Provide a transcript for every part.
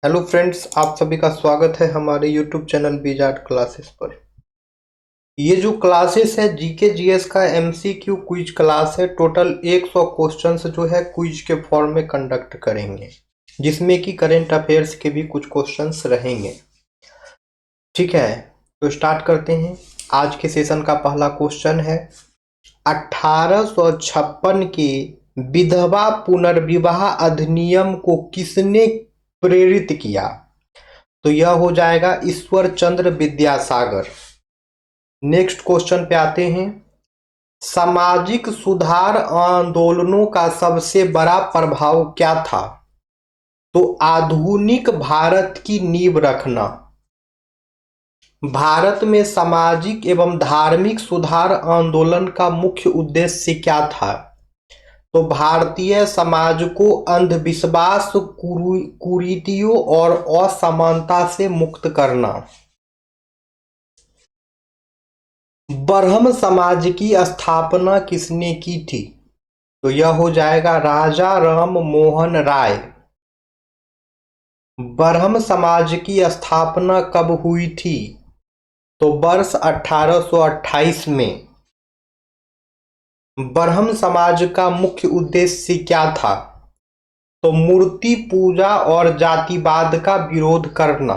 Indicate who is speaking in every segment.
Speaker 1: Hello friends, आप सभी का स्वागत है हमारे यूट्यूब चैनल बीजार्ट क्लासेस पर। ये जो क्लासेस है जीके जीएस का एमसीक्यू क्विज क्लास है। टोटल 100 क्वेश्चंस जो है क्विज के फॉर्म में कंडक्ट करेंगे, जिसमें कि करंट अफेयर्स के भी कुछ क्वेश्चंस रहेंगे। ठीक है, तो स्टार्ट करते हैं। आज के सेशन का पहला क्वेश्चन है, 1856 के विधवा पुनर्विवाह अधिनियम को किसने प्रेरित किया? तो यह हो जाएगा ईश्वर चंद्र विद्यासागर। नेक्स्ट क्वेश्चन पे आते हैं, सामाजिक सुधार आंदोलनों का सबसे बड़ा प्रभाव क्या था? तो आधुनिक भारत की नींव रखना। भारत में सामाजिक एवं धार्मिक सुधार आंदोलन का मुख्य उद्देश्य क्या था? तो भारतीय समाज को अंधविश्वास, कुरीतियों और असमानता से मुक्त करना। ब्रह्म समाज की स्थापना किसने की थी? तो यह हो जाएगा राजा राम मोहन राय। ब्रह्म समाज की स्थापना कब हुई थी? तो वर्ष 1828 में। ब्रह्म समाज का मुख्य उद्देश्य क्या था? तो मूर्ति पूजा और जातिवाद का विरोध करना।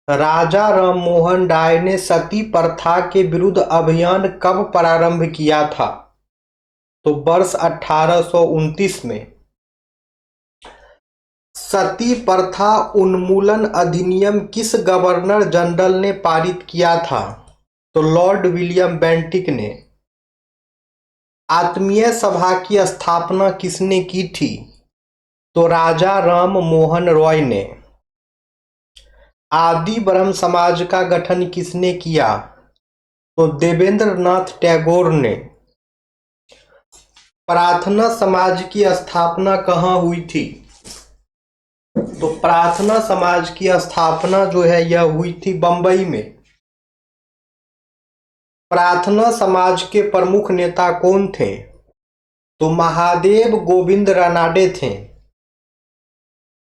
Speaker 1: राजा राममोहन राय ने सती प्रथा के विरुद्ध अभियान कब प्रारंभ किया था? तो वर्ष 1829 में। सती प्रथा उन्मूलन अधिनियम किस गवर्नर जनरल ने पारित किया था? तो लॉर्ड विलियम बेंटिक ने। आत्मीय सभा की स्थापना किसने की थी? तो राजा राम मोहन रॉय ने। आदि ब्रह्म समाज का गठन किसने किया? तो देवेंद्र नाथ टैगोर ने। प्रार्थना समाज की स्थापना कहाँ हुई थी? तो प्रार्थना समाज की स्थापना जो है यह हुई थी बंबई में। प्रार्थना समाज के प्रमुख नेता कौन थे? तो महादेव गोविंद रानाडे थे।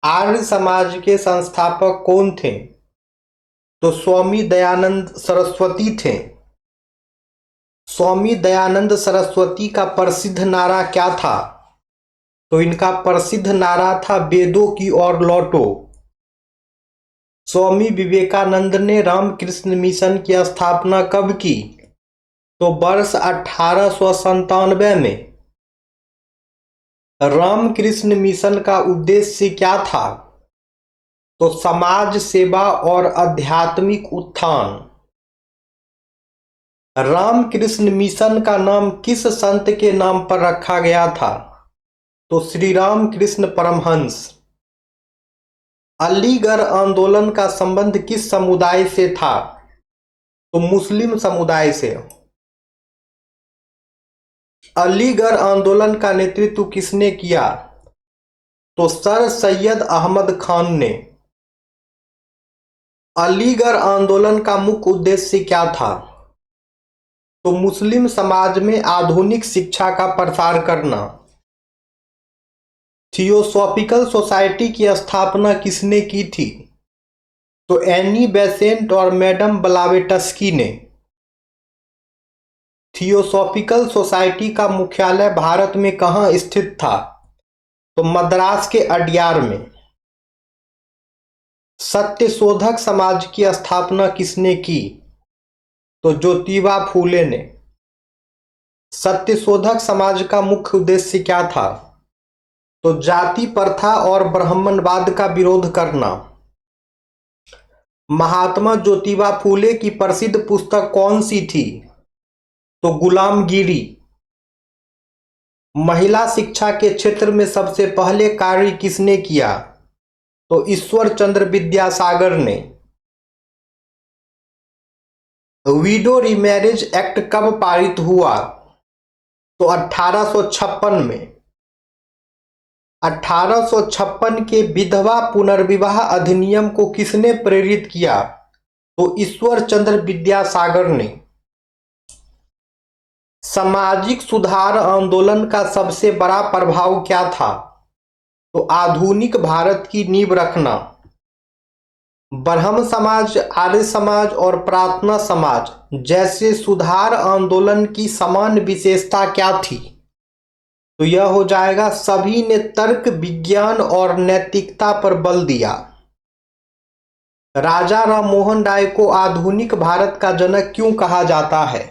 Speaker 1: आर्य समाज के संस्थापक कौन थे? तो स्वामी दयानंद सरस्वती थे। स्वामी दयानंद सरस्वती का प्रसिद्ध नारा क्या था? तो इनका प्रसिद्ध नारा था वेदों की ओर लौटो। स्वामी विवेकानंद ने रामकृष्ण मिशन की स्थापना कब की? तो वर्ष 1897 में। रामकृष्ण मिशन का उद्देश्य क्या था? तो समाज सेवा और आध्यात्मिक उत्थान। रामकृष्ण मिशन का नाम किस संत के नाम पर रखा गया था? तो श्री राम कृष्ण परमहंस। अलीगढ़ आंदोलन का संबंध किस समुदाय से था? तो मुस्लिम समुदाय से। अलीगढ़ आंदोलन का नेतृत्व किसने किया? तो सर सैयद अहमद खान ने। अलीगढ़ आंदोलन का मुख्य उद्देश्य क्या था? तो मुस्लिम समाज में आधुनिक शिक्षा का प्रसार करना। थियोसॉफिकल सोसाइटी की स्थापना किसने की थी? तो एनी बेसेंट और मैडम ब्लावेटस्की ने। थियोसॉफिकल सोसाइटी का मुख्यालय भारत में कहाँ स्थित था? तो मद्रास के अड्यार में। सत्यशोधक समाज की स्थापना किसने की? तो ज्योतिबा फूले ने। सत्यशोधक समाज का मुख्य उद्देश्य क्या था? तो जाति प्रथा और ब्राह्मणवाद का विरोध करना। महात्मा ज्योतिबा फूले की प्रसिद्ध पुस्तक कौन सी थी? तो गुलामगिरी। महिला शिक्षा के क्षेत्र में सबसे पहले कार्य किसने किया? तो ईश्वर चंद्र विद्यासागर ने। विडो रीमैरिज एक्ट कब पारित हुआ? तो 1856 में। 1856 के विधवा पुनर्विवाह अधिनियम को किसने प्रेरित किया? तो ईश्वर चंद्र विद्यासागर ने। सामाजिक सुधार आंदोलन का सबसे बड़ा प्रभाव क्या था? तो आधुनिक भारत की नींव रखना। ब्रह्म समाज, आर्य समाज और प्रार्थना समाज जैसे सुधार आंदोलन की समान विशेषता क्या थी? तो यह हो जाएगा सभी ने तर्क, विज्ञान और नैतिकता पर बल दिया। राजा राममोहन राय को आधुनिक भारत का जनक क्यों कहा जाता है?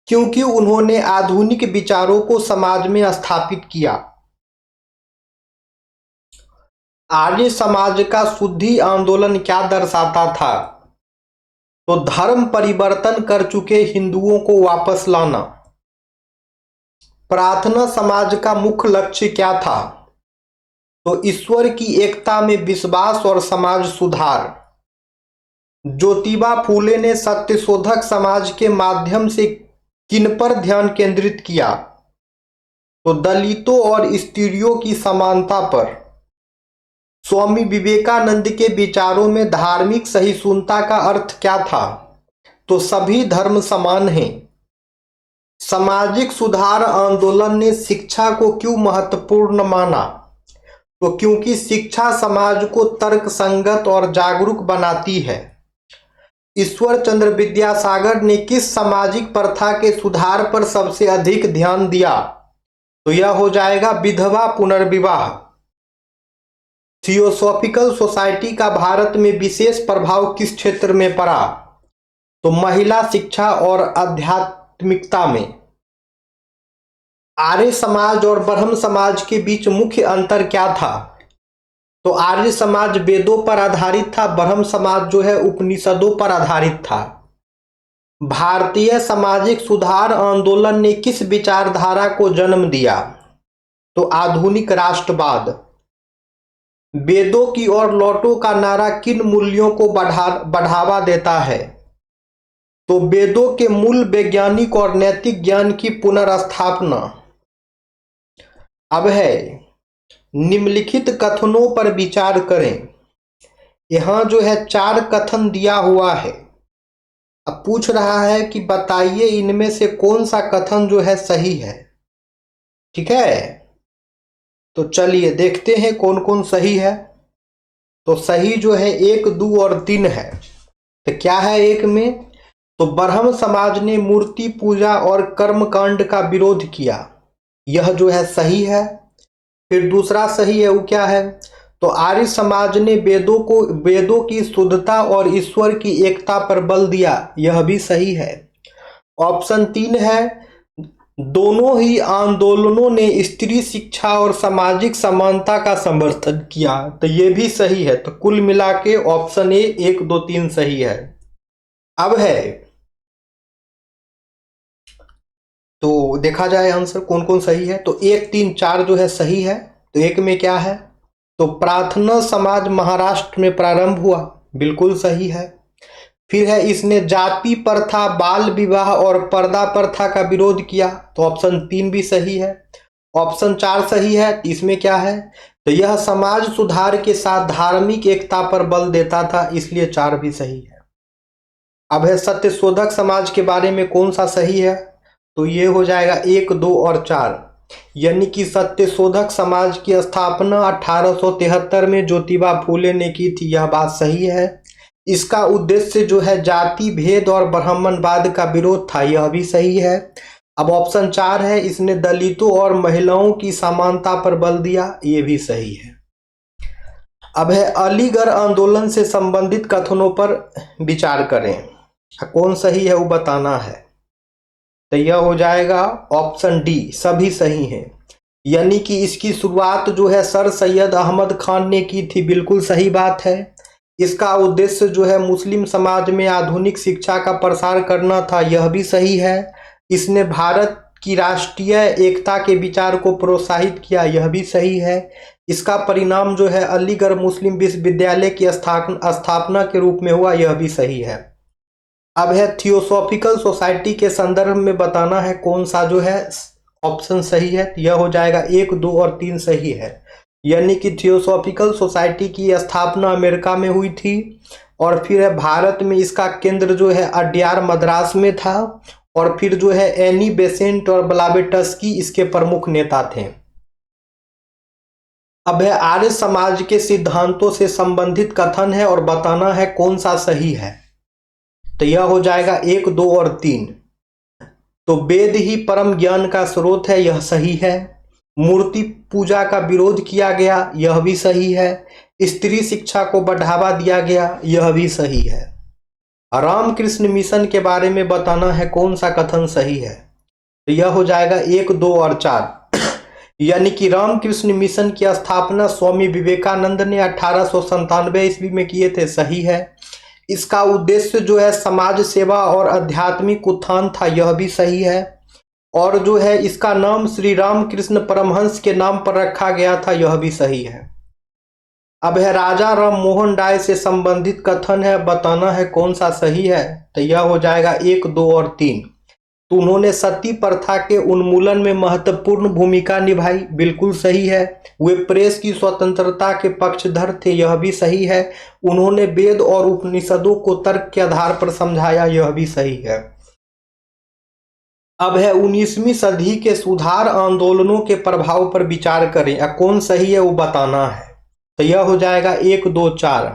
Speaker 1: क्योंकि उन्होंने आधुनिक विचारों को समाज में स्थापित किया। आर्य समाज का शुद्धि आंदोलन क्या दर्शाता था? तो धर्म परिवर्तन कर चुके हिंदुओं को वापस लाना। प्रार्थना समाज का मुख्य लक्ष्य क्या था? तो ईश्वर की एकता में विश्वास और समाज सुधार। ज्योतिबा फूले ने सत्यशोधक समाज के माध्यम से किन पर ध्यान केंद्रित किया? तो दलितों और स्त्रियों की समानता पर। स्वामी विवेकानंद के विचारों में धार्मिक सहिष्णुता का अर्थ क्या था? तो सभी धर्म समान हैं। सामाजिक सुधार आंदोलन ने शिक्षा को क्यों महत्वपूर्ण माना? तो क्योंकि शिक्षा समाज को तर्कसंगत और जागरूक बनाती है। ईश्वर चंद्र विद्यासागर ने किस सामाजिक प्रथा के सुधार पर सबसे अधिक ध्यान दिया? तो यह हो जाएगा विधवा पुनर्विवाह। थियोसॉफिकल सोसाइटी का भारत में विशेष प्रभाव किस क्षेत्र में पड़ा? तो महिला शिक्षा और आध्यात्मिकता में। आर्य समाज और ब्रह्म समाज के बीच मुख्य अंतर क्या था? तो आर्य समाज वेदों पर आधारित था, ब्रह्म समाज जो है उपनिषदों पर आधारित था। भारतीय सामाजिक सुधार आंदोलन ने किस विचारधारा को जन्म दिया? तो आधुनिक राष्ट्रवाद। वेदों की ओर लौटो का नारा किन मूल्यों को बढ़ावा देता है? तो वेदों के मूल वैज्ञानिक और नैतिक ज्ञान की पुनर्स्थापना। अब है निम्नलिखित कथनों पर विचार करें। यहां जो है 4 कथन दिया हुआ है। अब पूछ रहा है कि बताइए इनमें से कौन सा कथन जो है सही है। ठीक है, तो चलिए देखते हैं कौन कौन सही है। तो सही जो है 1, 2 और 3 है। तो क्या है 1 में? तो ब्रह्म समाज ने मूर्ति पूजा और कर्मकांड का विरोध किया, यह जो है सही है। फिर दूसरा सही है वो क्या है? तो आर्य समाज ने वेदों की शुद्धता और ईश्वर की एकता पर बल दिया, यह भी सही है। ऑप्शन 3 है दोनों ही आंदोलनों ने स्त्री शिक्षा और सामाजिक समानता का समर्थन किया, तो ये भी सही है। तो कुल मिला के ऑप्शन ए 1, 2, 3 सही है। अब है तो देखा जाए आंसर कौन कौन सही है। तो 1, 3, 4 जो है सही है। तो 1 में क्या है? तो प्रार्थना समाज महाराष्ट्र में प्रारंभ हुआ, बिल्कुल सही है। फिर है इसने जाति प्रथा, बाल विवाह और पर्दा प्रथा का विरोध किया, तो ऑप्शन 3 भी सही है। ऑप्शन 4 सही है। इसमें क्या है? तो यह समाज सुधार के साथ धार्मिक एकता पर बल देता था, इसलिए 4 भी सही है। अब है सत्यशोधक समाज के बारे में कौन सा सही है? तो ये हो जाएगा 1, 2 और 4। यानी कि सत्यशोधक समाज की स्थापना 1873 में ज्योतिबा फूले ने की थी, यह बात सही है। इसका उद्देश्य जो है जाति भेद और ब्राह्मणवाद का विरोध था, यह भी सही है। अब ऑप्शन 4 है इसने दलितों और महिलाओं की समानता पर बल दिया, ये भी सही है। अब है अलीगढ़ आंदोलन से संबंधित कथनों पर विचार करें, कौन सही है वो बताना है। तो यह हो जाएगा ऑप्शन डी, सभी सही हैं। यानी कि इसकी शुरुआत जो है सर सैयद अहमद खान ने की थी, बिल्कुल सही बात है। इसका उद्देश्य जो है मुस्लिम समाज में आधुनिक शिक्षा का प्रसार करना था, यह भी सही है। इसने भारत की राष्ट्रीय एकता के विचार को प्रोत्साहित किया, यह भी सही है। इसका परिणाम जो है अलीगढ़ मुस्लिम विश्वविद्यालय की स्थापना के रूप में हुआ, यह भी सही है। अब है थियोसॉफिकल सोसाइटी के संदर्भ में बताना है कौन सा जो है ऑप्शन सही है। यह हो जाएगा 1, 2 और 3 सही है। यानी कि थियोसॉफिकल सोसाइटी की स्थापना अमेरिका में हुई थी और फिर भारत में इसका केंद्र जो है अड्यार मद्रास में था, और फिर जो है एनी बेसेंट और ब्लावेटस्की इसके प्रमुख नेता थे। अब है आर्य समाज के सिद्धांतों से संबंधित कथन है और बताना है कौन सा सही है। तो यह हो जाएगा 1, 2 और 3। तो वेद ही परम ज्ञान का स्रोत है, यह सही है। मूर्ति पूजा का विरोध किया गया, यह भी सही है। स्त्री शिक्षा को बढ़ावा दिया गया, यह भी सही है। रामकृष्ण मिशन के बारे में बताना है कौन सा कथन सही है। तो यह हो जाएगा 1, 2 और 4। यानी कि रामकृष्ण मिशन की स्थापना स्वामी विवेकानंद ने 1897 ईस्वी में किए थे, सही है। इसका उद्देश्य जो है समाज सेवा और आध्यात्मिक उत्थान था, यह भी सही है। और जो है इसका नाम श्री रामकृष्ण परमहंस के नाम पर रखा गया था, यह भी सही है। अब है राजा राम मोहन राय से संबंधित कथन है, बताना है कौन सा सही है। तो यह हो जाएगा 1, 2 और 3। तो उन्होंने सती प्रथा के उन्मूलन में महत्वपूर्ण भूमिका निभाई, बिल्कुल सही है। वे प्रेस की स्वतंत्रता के पक्षधर थे, यह भी सही है। उन्होंने वेद और उपनिषदों को तर्क के आधार पर समझाया, यह भी सही है। अब है 19वीं सदी के सुधार आंदोलनों के प्रभाव पर विचार करें, या कौन सही है वो बताना है। तो यह हो जाएगा 1, 2, 4।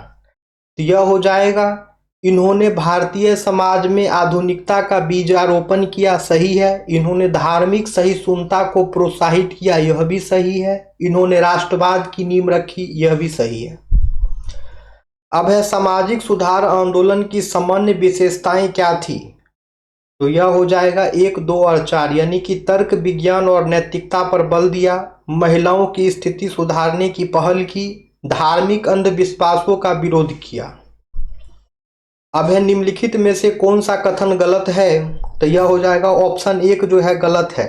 Speaker 1: तो यह हो जाएगा इन्होंने भारतीय समाज में आधुनिकता का बीजारोपण किया, सही है। इन्होंने धार्मिक सहिष्णुता को प्रोत्साहित किया, यह भी सही है। इन्होंने राष्ट्रवाद की नींव रखी, यह भी सही है। अब है सामाजिक सुधार आंदोलन की सामान्य विशेषताएं क्या थी। तो यह हो जाएगा 1, 2 और 4। यानी कि तर्क विज्ञान और नैतिकता पर बल दिया, महिलाओं की स्थिति सुधारने की पहल की, धार्मिक अंधविश्वासों का विरोध किया। अब है निम्नलिखित में से कौन सा कथन गलत है। तो यह हो जाएगा ऑप्शन 1 जो है गलत है।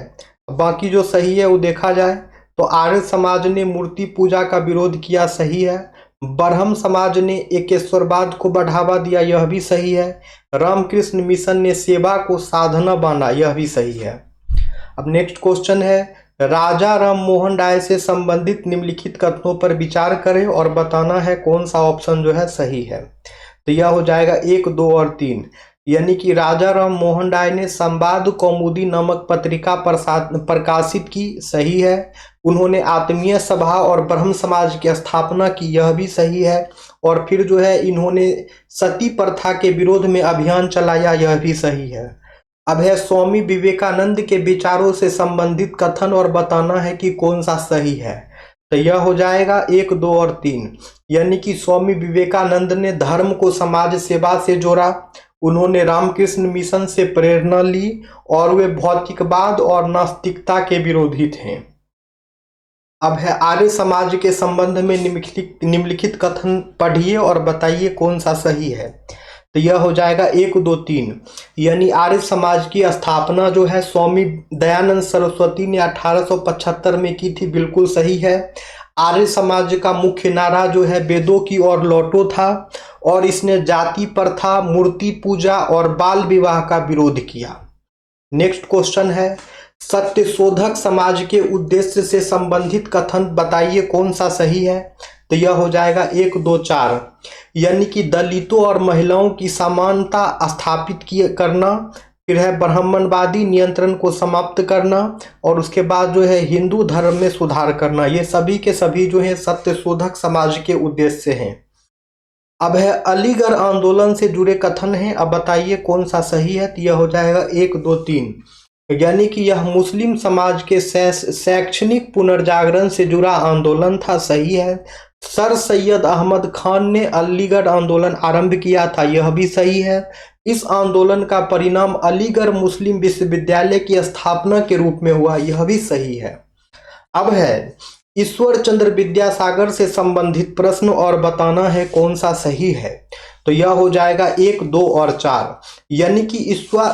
Speaker 1: बाकी जो सही है वो देखा जाए तो आर्य समाज ने मूर्ति पूजा का विरोध किया, सही है। ब्रह्म समाज ने एकेश्वरवाद को बढ़ावा दिया, यह भी सही है। रामकृष्ण मिशन ने सेवा को साधना माना, यह भी सही है। अब नेक्स्ट क्वेश्चन है, राजा राम मोहन राय से संबंधित निम्नलिखित कथनों पर विचार करें और बताना है कौन सा ऑप्शन जो है सही है। तो यह हो जाएगा 1, 2 और 3। यानी कि राजा राम मोहन राय ने संवाद कौमुदी नामक पत्रिका प्रकाशित की, सही है। उन्होंने आत्मीय सभा और ब्रह्म समाज की स्थापना की, यह भी सही है। और फिर जो है इन्होंने सती प्रथा के विरोध में अभियान चलाया, यह भी सही है। अब है स्वामी विवेकानंद के विचारों से संबंधित कथन और बताना है कि कौन सा सही है। तो यह हो जाएगा 1, 2 और 3। यानी कि स्वामी विवेकानंद ने धर्म को समाज सेवा से जोड़ा, उन्होंने रामकृष्ण मिशन से प्रेरणा ली और वे भौतिकवाद और नास्तिकता के विरोधी थे। अब है आर्य समाज के संबंध में निम्नलिखित कथन पढ़िए और बताइए कौन सा सही है। तो यह हो जाएगा 1, 2, 3। यानी आर्य समाज की स्थापना जो है स्वामी दयानंद सरस्वती ने 1875 में की थी, बिल्कुल सही है। आर्य समाज का मुख्य नारा जो है वेदों की ओर लौटो था और इसने जाति प्रथा, मूर्ति पूजा और बाल विवाह का विरोध किया। नेक्स्ट क्वेश्चन है, सत्यशोधक समाज के उद्देश्य से संबंधित कथन बताइए कौन सा सही है। तो यह हो जाएगा 1, 2, 4। यानी कि दलितों और महिलाओं की समानता स्थापित करना, फिर है ब्राह्मणवादी नियंत्रण को समाप्त करना और उसके बाद जो है हिंदू धर्म में सुधार करना, ये सभी के सभी जो है सत्यशोधक समाज के उद्देश्य हैं। अब है अलीगढ़ आंदोलन से जुड़े कथन हैं, अब बताइए कौन सा सही है। तो यह हो जाएगा 1, 2, 3। यानी कि यह मुस्लिम समाज के शैक्षणिक पुनर्जागरण से जुड़ा आंदोलन था, सही है। सर सैयद अहमद खान ने अलीगढ़ आंदोलन आरंभ किया था, यह भी सही है। इस आंदोलन का परिणाम अलीगढ़ मुस्लिम विश्वविद्यालय की स्थापना के रूप में हुआ, यह भी सही है। अब है ईश्वर चंद्र विद्यासागर से संबंधित प्रश्न और बताना है कौन सा सही है। तो यह हो जाएगा 1, 2 और 4। यानी कि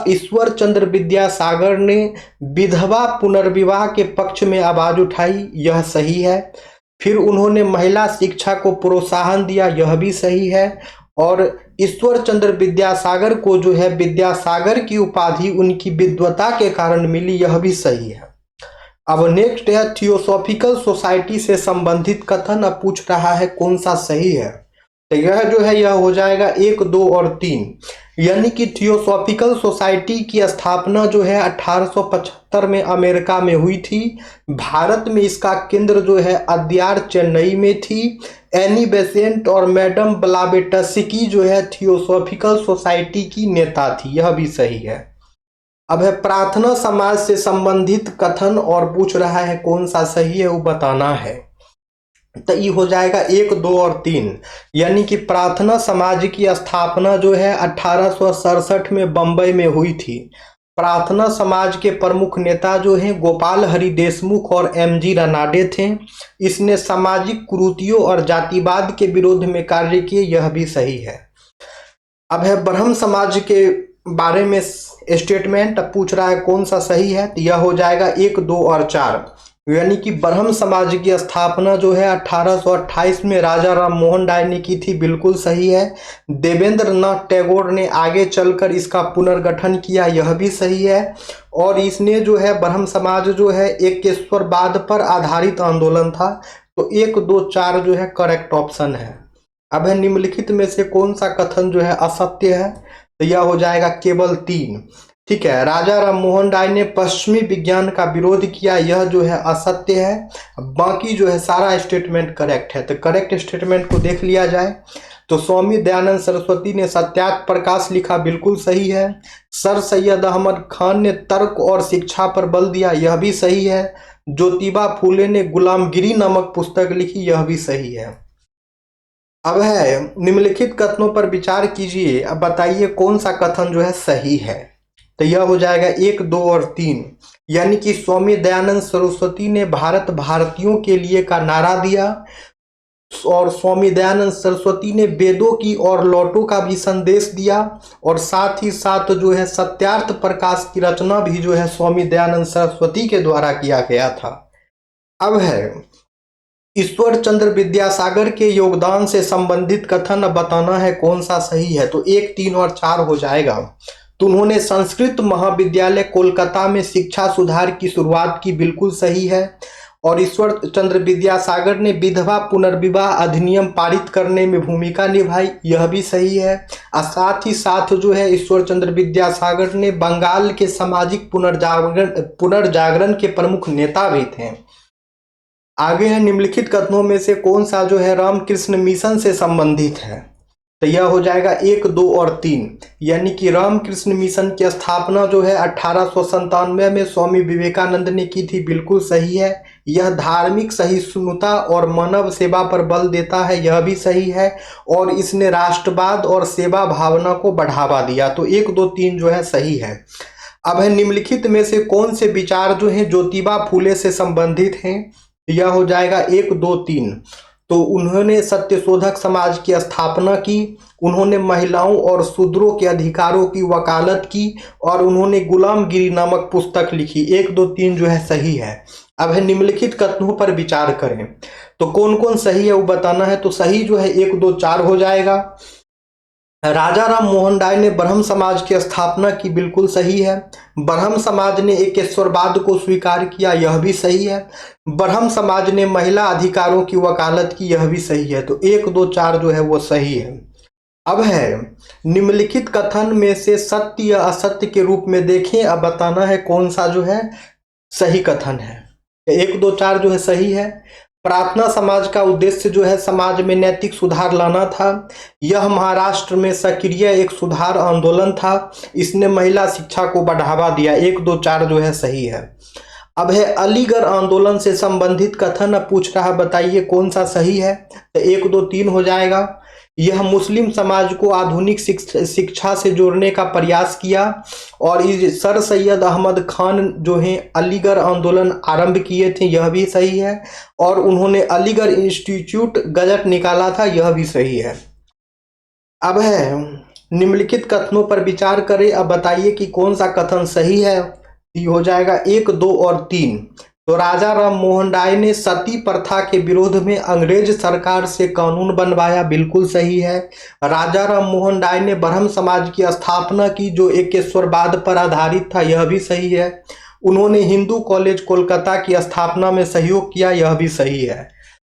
Speaker 1: ईश्वर चंद्र विद्यासागर ने विधवा पुनर्विवाह के पक्ष में आवाज उठाई, यह सही है। फिर उन्होंने महिला शिक्षा को प्रोत्साहन दिया, यह भी सही है। और ईश्वर चंद्र विद्यासागर को जो है विद्यासागर की उपाधि उनकी विद्वता के कारण मिली, यह भी सही है। अब नेक्स्ट है थियोसॉफिकल सोसाइटी से संबंधित कथन, अब पूछ रहा है कौन सा सही है। तो यह जो है यह हो जाएगा 1, 2 और 3। यानी कि थियोसॉफिकल सोसाइटी की स्थापना जो है 1875 में अमेरिका में हुई थी। भारत में इसका केंद्र जो है अद्यार चेन्नई में थी। एनी बेसेंट और मैडम ब्लावेटस्की जो है थियोसॉफिकल सोसाइटी की नेता थी, यह भी सही है। अब है प्रार्थना समाज से संबंधित कथन और पूछ रहा है कौन सा सही है वो बताना है। तो ये हो जाएगा 1, 2 और 3। यानी कि प्रार्थना समाज की स्थापना जो है 1867 में बंबई में हुई थी। प्रार्थना समाज के प्रमुख नेता जो हैं गोपाल हरि देशमुख और MG रनाडे थे। इसने सामाजिक कुरीतियों और जातिवाद के विरोध में कार्य किए, यह भी सही है। अब है ब्रह्म समाज के बारे में स्टेटमेंट पूछ रहा है कौन सा सही है। तो यह हो जाएगा 1, 2 और 4। यानी कि ब्रह्म समाज की स्थापना जो है 1828 में राजा राम मोहन राय ने की थी, बिल्कुल सही है। देवेंद्र नाथ टैगोर ने आगे चलकर इसका पुनर्गठन किया, यह भी सही है। और इसने जो है ब्रह्म समाज जो है एकेश्वरवाद पर आधारित आंदोलन था। तो 1, 2, 4 जो है करेक्ट ऑप्शन है। अब है निम्नलिखित में से कौन सा कथन जो है असत्य है। तो यह हो जाएगा केवल 3। ठीक है, राजा राम मोहन राय ने पश्चिमी विज्ञान का विरोध किया, यह जो है असत्य है। बाकी जो है सारा स्टेटमेंट करेक्ट है। तो करेक्ट स्टेटमेंट को देख लिया जाए तो स्वामी दयानंद सरस्वती ने सत्यार्थ प्रकाश लिखा, बिल्कुल सही है। सर सैयद अहमद खान ने तर्क और शिक्षा पर बल दिया, यह भी सही है। ज्योतिबा फूले ने गुलामगिरी नामक पुस्तक लिखी, यह भी सही है। अब है निम्नलिखित कथनों पर विचार कीजिए, अब बताइए कौन सा कथन जो है सही है। तो यह हो जाएगा 1, 2 और 3। यानी कि स्वामी दयानंद सरस्वती ने भारत भारतीयों के लिए का नारा दिया और स्वामी दयानंद सरस्वती ने वेदों की और लौटों का भी संदेश दिया और साथ ही साथ जो है सत्यार्थ प्रकाश की रचना भी जो है स्वामी दयानंद सरस्वती के द्वारा किया गया था। अब है ईश्वर चंद्र विद्यासागर के योगदान से संबंधित कथन बताना है कौन सा सही है। तो 1, 3 और 4 हो जाएगा। तो उन्होंने संस्कृत महाविद्यालय कोलकाता में शिक्षा सुधार की शुरुआत की, बिल्कुल सही है। और ईश्वर चंद्र विद्यासागर ने विधवा पुनर्विवाह अधिनियम पारित करने में भूमिका निभाई, यह भी सही है। और साथ ही साथ जो है ईश्वर चंद्र विद्यासागर ने बंगाल के सामाजिक पुनर्जागरण के प्रमुख नेता भी थे। आगे है निम्नलिखित कथनों में से कौन सा जो है रामकृष्ण मिशन से संबंधित है। तो यह हो जाएगा 1, 2 और 3। यानी कि रामकृष्ण मिशन की स्थापना जो है 1897 में स्वामी विवेकानंद ने की थी, बिल्कुल सही है। यह धार्मिक सहिष्णुता और मानव सेवा पर बल देता है, यह भी सही है। और इसने राष्ट्रवाद और सेवा भावना को बढ़ावा दिया। तो 1, 2, 3 जो है सही है। अब है निम्नलिखित में से कौन से विचार जो है ज्योतिबा फूले से संबंधित हैं। यह हो जाएगा 1, 2, 3। तो उन्होंने सत्यशोधक समाज की स्थापना की, उन्होंने महिलाओं और शूद्रों के अधिकारों की वकालत की और उन्होंने गुलामगिरी नामक पुस्तक लिखी। 1, 2, 3 जो है सही है। अब है निम्नलिखित कथनों पर विचार करें तो कौन कौन सही है वो बताना है। तो सही जो है 1, 2, 4 हो जाएगा। राजा राम मोहन राय ने ब्रह्म समाज की स्थापना की, बिल्कुल सही है। ब्रह्म समाज ने एकेश्वरवाद को स्वीकार किया, यह भी सही है। ब्रह्म समाज ने महिला अधिकारों की वकालत की, यह भी सही है। तो 1, 2, 4 जो है वो सही है। अब है निम्नलिखित कथन में से सत्य या असत्य के रूप में देखें, अब बताना है कौन सा जो है सही कथन है। 1, 2, 4 जो है सही है। प्रार्थना समाज का उद्देश्य जो है समाज में नैतिक सुधार लाना था। यह महाराष्ट्र में सक्रिय एक सुधार आंदोलन था। इसने महिला शिक्षा को बढ़ावा दिया। 1, 2, 4 जो है सही है। अब है अलीगढ़ आंदोलन से संबंधित कथन पूछ रहा, बताइए कौन सा सही है। तो 1, 2, 3 हो जाएगा। यह मुस्लिम समाज को आधुनिक शिक्षा से जोड़ने का प्रयास किया और सर सैयद अहमद खान जो हैं अलीगढ़ आंदोलन आरंभ किए थे, यह भी सही है। और उन्होंने अलीगढ़ इंस्टीट्यूट गजट निकाला था, यह भी सही है। अब है निम्नलिखित कथनों पर विचार करें, अब बताइए कि कौन सा कथन सही है। ये हो जाएगा 1, 2 और 3। तो राजा राम मोहन राय ने सती प्रथा के विरोध में अंग्रेज सरकार से कानून बनवाया, बिल्कुल सही है। राजा राम मोहन राय ने ब्रह्म समाज की स्थापना की जो एकेश्वरवाद पर आधारित था, यह भी सही है। उन्होंने हिंदू कॉलेज कोलकाता की स्थापना में सहयोग किया, यह भी सही है।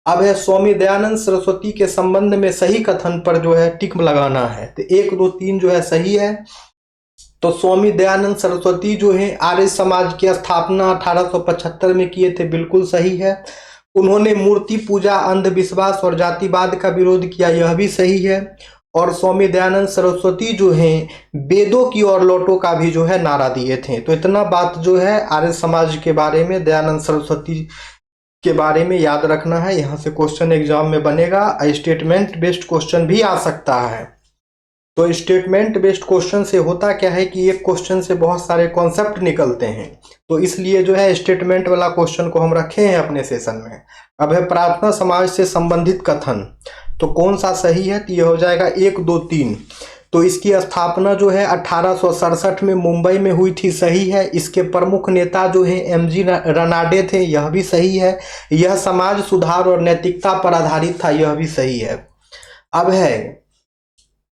Speaker 1: अब है स्वामी दयानंद सरस्वती के संबंध में सही कथन पर जो है टिक लगाना है। तो 1 2 3 जो है सही है। तो स्वामी दयानंद सरस्वती जो है आर्य समाज की स्थापना 1875 में किए थे, बिल्कुल सही है। उन्होंने मूर्ति पूजा, अंधविश्वास और जातिवाद का विरोध किया, यह भी सही है। और स्वामी दयानंद सरस्वती जो हैं वेदों की ओर लौटो का भी जो है नारा दिए थे। तो इतना बात जो है आर्य समाज के बारे में, दयानंद सरस्वती के बारे में याद रखना है। यहाँ से क्वेश्चन एग्जाम में बनेगा। स्टेटमेंट बेस्ड क्वेश्चन भी आ सकता है। तो स्टेटमेंट बेस्ड क्वेश्चन से होता क्या है कि एक क्वेश्चन से बहुत सारे कॉन्सेप्ट निकलते हैं, तो इसलिए जो है स्टेटमेंट वाला क्वेश्चन को हम रखे हैं अपने सेशन में। अब है प्रार्थना समाज से संबंधित कथन, तो कौन सा सही है? तो ये हो जाएगा 1 2 3। तो इसकी स्थापना जो है 1867 में मुंबई में हुई थी, सही है। इसके प्रमुख नेता जो है MG रनाडे थे, यह भी सही है। यह समाज सुधार और नैतिकता पर आधारित था, यह भी सही है। अब है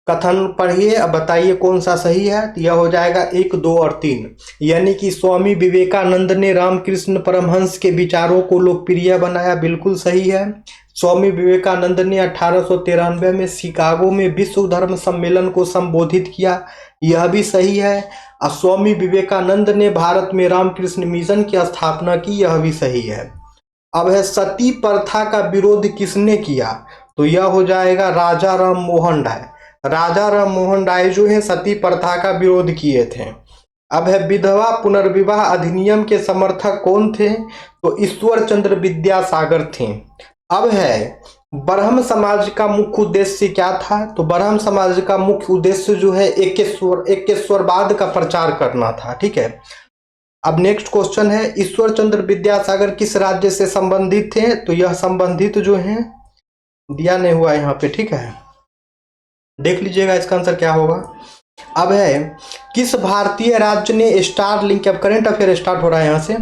Speaker 1: कथन पढ़िए, अब बताइए कौन सा सही है। तो यह हो जाएगा 1 2 और 3, यानी कि स्वामी विवेकानंद ने रामकृष्ण परमहंस के विचारों को लोकप्रिय बनाया, बिल्कुल सही है। स्वामी विवेकानंद ने 1893 में शिकागो में विश्व धर्म सम्मेलन को संबोधित किया, यह भी सही है। और स्वामी विवेकानंद ने भारत में रामकृष्ण मिशन की स्थापना की, यह भी सही है। अब है सती प्रथा का विरोध किसने किया? तो यह हो जाएगा राजा राम मोहन राय। राजा राम मोहन राय जो है सती प्रथा का विरोध किए थे। अब है विधवा पुनर्विवाह अधिनियम के समर्थक कौन थे? तो ईश्वर चंद्र विद्यासागर थे। अब है ब्रह्म समाज का मुख्य उद्देश्य क्या था? तो ब्रह्म समाज का मुख्य उद्देश्य जो है एकेश्वरवाद का प्रचार करना था, ठीक है। अब नेक्स्ट क्वेश्चन है, ईश्वर चंद्र विद्यासागर किस राज्य से संबंधित थे? तो यह संबंधित जो है दिया नहीं हुआ यहाँ पे, ठीक है, देख लीजिएगा इसका आंसर क्या होगा। अब है किस भारतीय राज्य ने स्टार लिंक, अब करंट अफेयर स्टार्ट हो रहा है यहाँ से,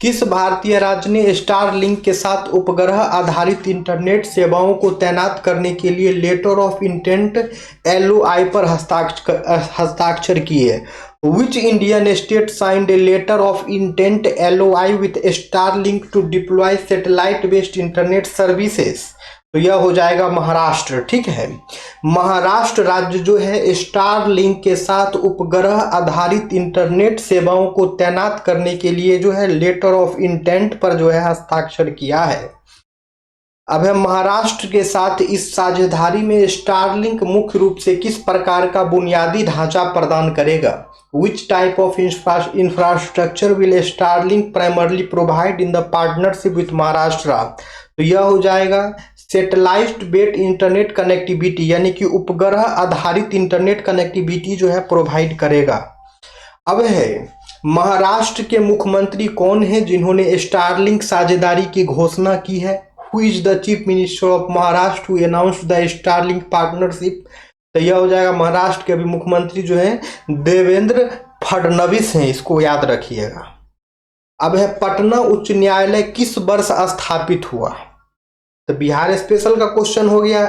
Speaker 1: किस भारतीय राज्य ने स्टार लिंक के साथ उपग्रह आधारित इंटरनेट सेवाओं को तैनात करने के लिए लेटर ऑफ इंटेंट LOI पर हस्ताक्षर किए? Which Indian state signed a letter of intent LOI with Starlink to deploy satellite-based internet services? तो यह हो जाएगा महाराष्ट्र, ठीक है। महाराष्ट्र राज्य जो है स्टार लिंक के साथ उपग्रह आधारित इंटरनेट सेवाओं को तैनात करने के लिए जो है लेटर ऑफ इंटेंट पर जो है हस्ताक्षर किया है। अब है महाराष्ट्र के साथ इस साझेदारी में स्टारलिंक मुख्य रूप से किस प्रकार का बुनियादी ढांचा प्रदान करेगा? Which type of infrastructure will Starlink primarily provide in the partnership with Maharashtra? तो यह हो जाएगा सैटेलाइट बेस्ड इंटरनेट कनेक्टिविटी, यानी कि उपग्रह आधारित इंटरनेट कनेक्टिविटी जो है प्रोवाइड करेगा। अब है महाराष्ट्र के मुख्यमंत्री कौन है जिन्होंने स्टारलिंक साझेदारी की घोषणा की है? Who is the Chief Minister of Maharashtra who announced the Starlink partnership? तो यह हो जाएगा महाराष्ट्र के अभी मुख्यमंत्री जो है देवेंद्र फडणवीस हैं, इसको याद रखिएगा। अब है पटना उच्च न्यायालय किस वर्ष स्थापित हुआ? तो बिहार स्पेशल का क्वेश्चन हो गया।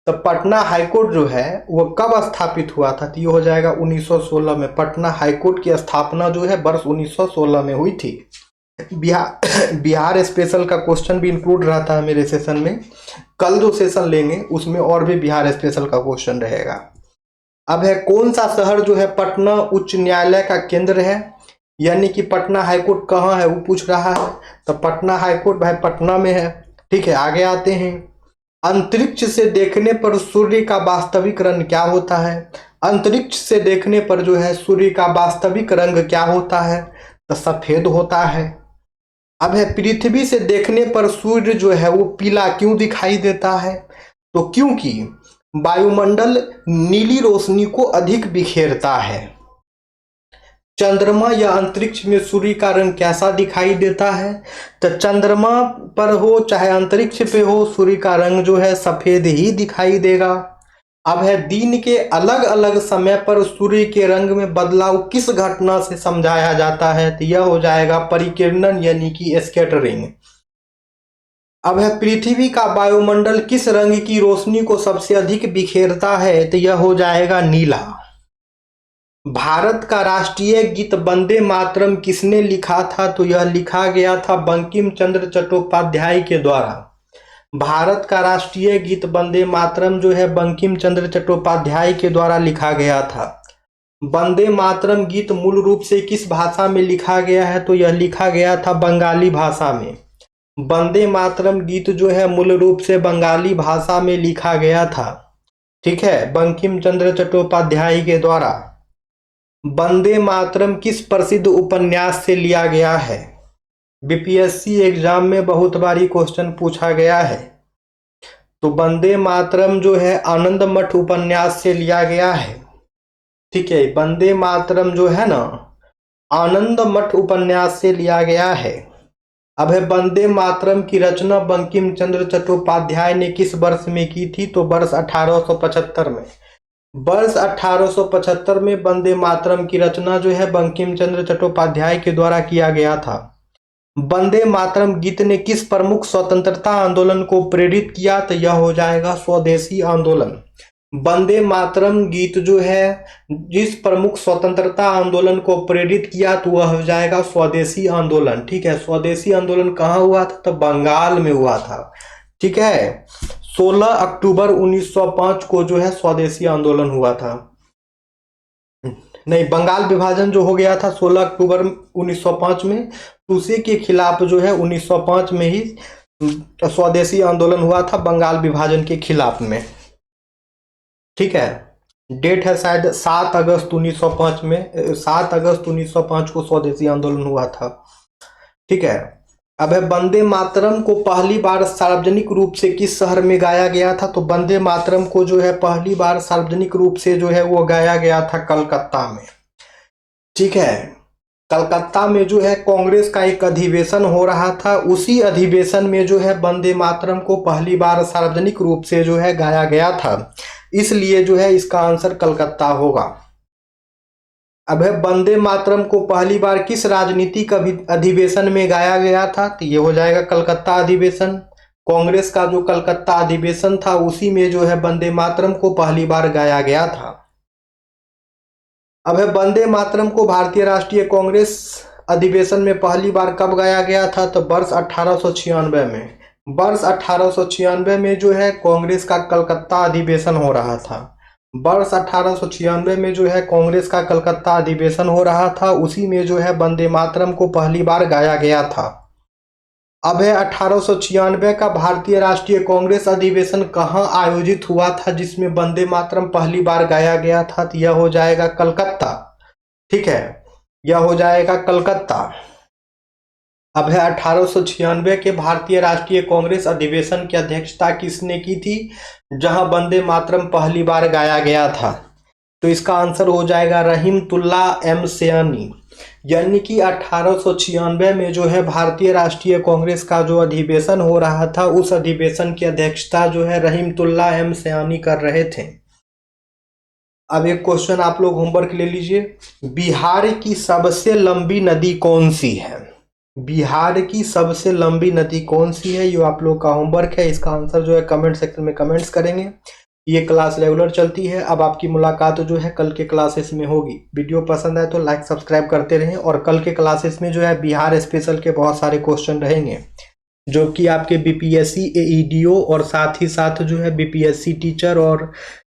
Speaker 1: तो पटना हाईकोर्ट जो है वो कब स्थापित हुआ था? तो ये हो जाएगा 1916 में। पटना हाईकोर्ट की स्थापना जो है वर्ष 1916 में हुई थी। बिहार स्पेशल का क्वेश्चन भी इंक्लूड रहता है मेरे सेशन में। कल जो सेशन लेंगे उसमें और भी बिहार स्पेशल का क्वेश्चन रहेगा। अब है कौन सा शहर जो है पटना उच्च न्यायालय का केंद्र है, यानी कि पटना हाईकोर्ट कहाँ है वो पूछ रहा है। तो पटना हाईकोर्ट भाई पटना में है, ठीक है। आगे आते हैं, अंतरिक्ष से देखने पर सूर्य का वास्तविक रंग क्या होता है? अंतरिक्ष से देखने पर जो है सूर्य का वास्तविक रंग क्या होता है? तो सफेद होता है। अब है पृथ्वी से देखने पर सूर्य जो है वो पीला क्यों दिखाई देता है? तो क्योंकि वायुमंडल नीली रोशनी को अधिक बिखेरता है। चंद्रमा या अंतरिक्ष में सूर्य का रंग कैसा दिखाई देता है? तो चंद्रमा पर हो चाहे अंतरिक्ष पे हो सूर्य का रंग जो है सफेद ही दिखाई देगा। अब है दिन के अलग अलग समय पर सूर्य के रंग में बदलाव किस घटना से समझाया जाता है? तो यह हो जाएगा परिकिरणन, यानी कि स्कैटरिंग। अब है पृथ्वी का वायुमंडल किस रंग की रोशनी को सबसे अधिक बिखेरता है? तो यह हो जाएगा नीला। भारत का राष्ट्रीय गीत वंदे मातरम किसने लिखा था? तो यह लिखा गया था बंकिम चंद्र चट्टोपाध्याय के द्वारा। भारत का राष्ट्रीय गीत वंदे मातरम जो है बंकिम चंद्र चट्टोपाध्याय के द्वारा लिखा गया था। वंदे मातरम गीत मूल रूप से किस भाषा में लिखा गया है? तो यह लिखा गया था बंगाली भाषा में। वंदे मातरम गीत जो है मूल रूप से बंगाली भाषा में लिखा गया था। ठीक है, बंकिम चंद्र चट्टोपाध्याय के द्वारा। वंदे मातरम किस प्रसिद्ध उपन्यास से लिया गया है? बीपीएससी एग्जाम में बहुत बारी क्वेश्चन पूछा गया है। तो वंदे मातरम जो है आनंद मठ उपन्यास से लिया गया है। ठीक है, वंदे मातरम जो है ना आनंद मठ उपन्यास से लिया गया है। अब है वंदे मातरम की रचना बंकिम चंद्र चट्टोपाध्याय ने किस वर्ष में की थी? तो वर्ष 1875 में। वर्ष 1875 में वंदे मातरम की रचना जो है बंकिम चंद्र चट्टोपाध्याय के द्वारा किया गया था। वंदे मातरम गीत ने किस प्रमुख स्वतंत्रता आंदोलन को प्रेरित किया? तो यह हो जाएगा स्वदेशी आंदोलन। वंदे मातरम गीत जो है जिस प्रमुख स्वतंत्रता आंदोलन को प्रेरित किया तो वह हो जाएगा स्वदेशी आंदोलन। ठीक है, स्वदेशी आंदोलन कहाँ हुआ था? तो बंगाल में हुआ था। ठीक है, 16 अक्टूबर 1905 को जो है स्वदेशी आंदोलन हुआ था। नहीं, बंगाल विभाजन जो हो गया था 16 अक्टूबर 1905 में, उसी के खिलाफ जो है 1905 में ही स्वदेशी आंदोलन हुआ था बंगाल विभाजन के खिलाफ में। ठीक है, डेट है शायद 7 अगस्त 1905 में, 7 अगस्त 1905 को स्वदेशी आंदोलन हुआ था। ठीक है, अब है वंदे मातरम को पहली बार सार्वजनिक रूप से किस शहर में गाया गया था? तो वंदे मातरम को जो है पहली बार सार्वजनिक रूप से जो है वो गाया गया था कलकत्ता में। ठीक है, कलकत्ता में जो है कांग्रेस का एक अधिवेशन हो रहा था। उसी अधिवेशन में जो है वंदे मातरम को पहली बार सार्वजनिक रूप से जो है गाया गया था, इसलिए जो है इसका आंसर कलकत्ता होगा। अब है वंदे मातरम को पहली बार किस राजनीतिक अधिवेशन में गाया गया था? तो ये हो जाएगा कलकत्ता अधिवेशन। कांग्रेस का जो कलकत्ता अधिवेशन था उसी में जो है वंदे मातरम को पहली बार गाया गया था। अब है वंदे मातरम को भारतीय राष्ट्रीय कांग्रेस अधिवेशन में पहली बार कब गाया गया था? तो वर्ष 1896 में। वर्ष 1896 में जो है कांग्रेस का कलकत्ता अधिवेशन हो रहा था। वर्ष 1896 में जो है कांग्रेस का कलकत्ता अधिवेशन हो रहा था, उसी में जो है वंदे मातरम को पहली बार गाया गया था। अब है 1896 का भारतीय राष्ट्रीय कांग्रेस अधिवेशन कहाँ आयोजित हुआ था जिसमें वंदे मातरम पहली बार गाया गया था? तो यह हो जाएगा कलकत्ता। ठीक है, यह हो जाएगा कलकत्ता। अब है 1896 के भारतीय राष्ट्रीय कांग्रेस अधिवेशन की अध्यक्षता किसने की थी जहां वंदे मातरम पहली बार गाया गया था? तो इसका आंसर हो जाएगा रहीमतुल्ला एम सयानी। यानी कि 1896 में जो है भारतीय राष्ट्रीय कांग्रेस का जो अधिवेशन हो रहा था उस अधिवेशन की अध्यक्षता जो है रहीमतुल्ला एम सयानी कर रहे थे। अब एक क्वेश्चन आप लोग होमवर्क ले लीजिए, बिहार की सबसे लंबी नदी कौन सी है? बिहार की सबसे लंबी नदी कौन सी है? ये आप लोग का होमवर्क है। इसका आंसर जो है कमेंट सेक्शन में कमेंट्स करेंगे। ये क्लास रेगुलर चलती है। अब आपकी मुलाकात जो है कल के क्लासेस में होगी। वीडियो पसंद आए तो लाइक सब्सक्राइब करते रहें। और कल के क्लासेस में जो है बिहार स्पेशल के बहुत सारे क्वेश्चन रहेंगे जो कि आपके बीपीएससी एईडीओ और साथ ही साथ जो है बीपीएससी टीचर और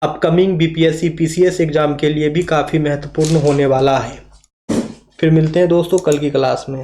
Speaker 1: अपकमिंग बीपीएससी पीसीएस एग्जाम के लिए भी काफ़ी महत्वपूर्ण होने वाला है। फिर मिलते हैं दोस्तों कल की क्लास में।